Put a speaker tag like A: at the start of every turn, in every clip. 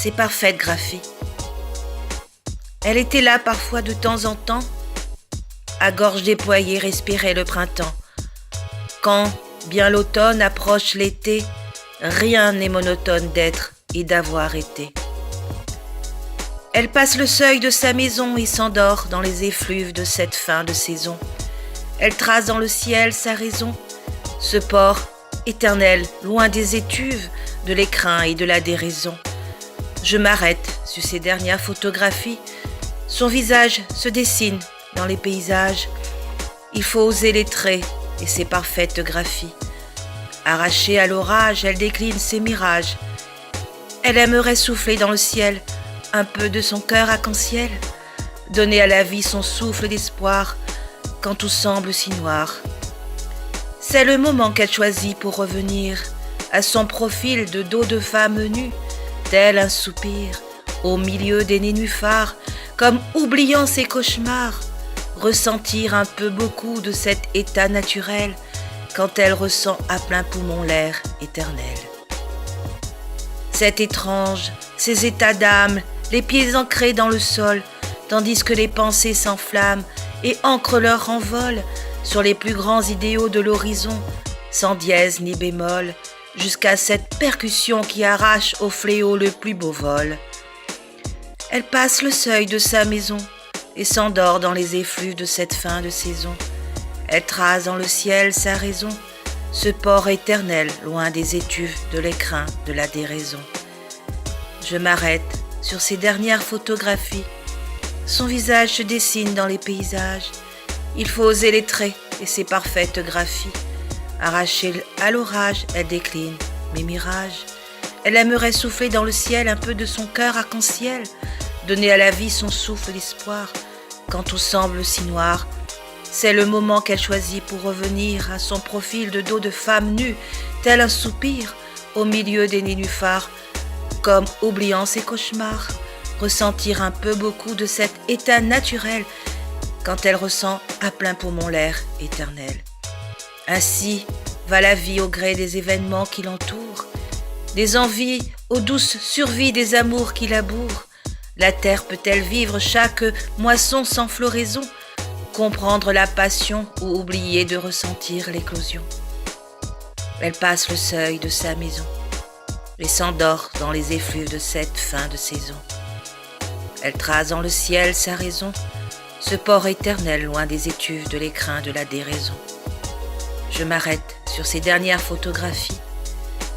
A: ses parfaites graphies. Elle était là parfois de temps en temps, à gorge déployée respirait le printemps. Quand bien l'automne approche l'été, rien n'est monotone d'être et d'avoir été. Elle passe le seuil de sa maison et s'endort dans les effluves de cette fin de saison. Elle trace dans le ciel sa raison, ce port éternel, loin des étuves, de l'écrin et de la déraison. Je m'arrête sur ces dernières photographies. Son visage se dessine dans les paysages. Il faut oser les traits et ses parfaites graphies. Arrachée à l'orage, elle décline ses mirages. Elle aimerait souffler dans le ciel un peu de son cœur arc-en-ciel, donner à la vie son souffle d'espoir quand tout semble si noir. C'est le moment qu'elle choisit pour revenir à son profil de dos de femme nue, tel un soupir au milieu des nénuphars, comme oubliant ses cauchemars, ressentir un peu beaucoup de cet état naturel quand elle ressent à plein poumon l'air éternel. C'est étrange, ces états d'âme, les pieds ancrés dans le sol, tandis que les pensées s'enflamment et ancrent leur envol sur les plus grands idéaux de l'horizon, sans dièse ni bémol, jusqu'à cette percussion qui arrache au fléau le plus beau vol. Elle passe le seuil de sa maison et s'endort dans les effluves de cette fin de saison. Elle trace dans le ciel sa raison, ce port éternel loin des étuves, de l'écrin, de la déraison. Je m'arrête sur ces dernières photographies. Son visage se dessine dans les paysages. Il faut oser les traits et ses parfaites graphies. Arrachée à l'orage, elle décline mes mirages. Elle aimerait souffler dans le ciel un peu de son cœur arc-en-ciel, donner à la vie son souffle d'espoir quand tout semble si noir. C'est le moment qu'elle choisit pour revenir à son profil de dos de femme nue, tel un soupir au milieu des nénuphars, comme oubliant ses cauchemars, ressentir un peu beaucoup de cet état naturel quand elle ressent à plein poumon l'air éternel. Ainsi va la vie au gré des événements qui l'entourent, des envies aux douces survies des amours qui labourent. La terre peut-elle vivre chaque moisson sans floraison, comprendre la passion ou oublier de ressentir l'éclosion? Elle passe le seuil de sa maison et s'endort dans les effluves de cette fin de saison. Elle trace dans le ciel sa raison, ce port éternel loin des étuves, de l'écrin, de la déraison. Je m'arrête sur ces dernières photographies.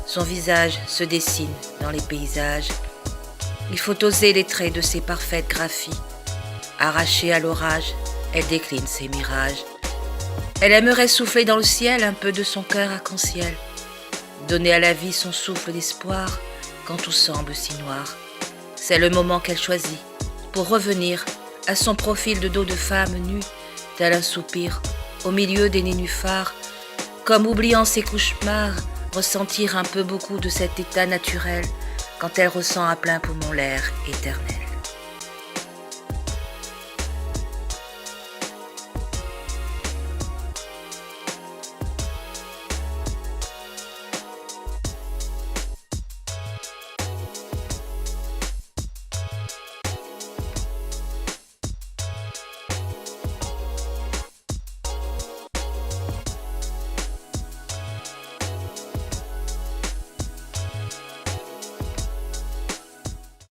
A: Son visage se dessine dans les paysages. Il faut oser les traits de ses parfaites graphies. Arrachée à l'orage, elle décline ses mirages. Elle aimerait souffler dans le ciel un peu de son cœur arc-en-ciel, donner à la vie son souffle d'espoir quand tout semble si noir. C'est le moment qu'elle choisit pour revenir à son profil de dos de femme nue, tel un soupir au milieu des nénuphars, comme oubliant ses cauchemars, ressentir un peu beaucoup de cet état naturel quand elle ressent à plein poumon l'air éternel.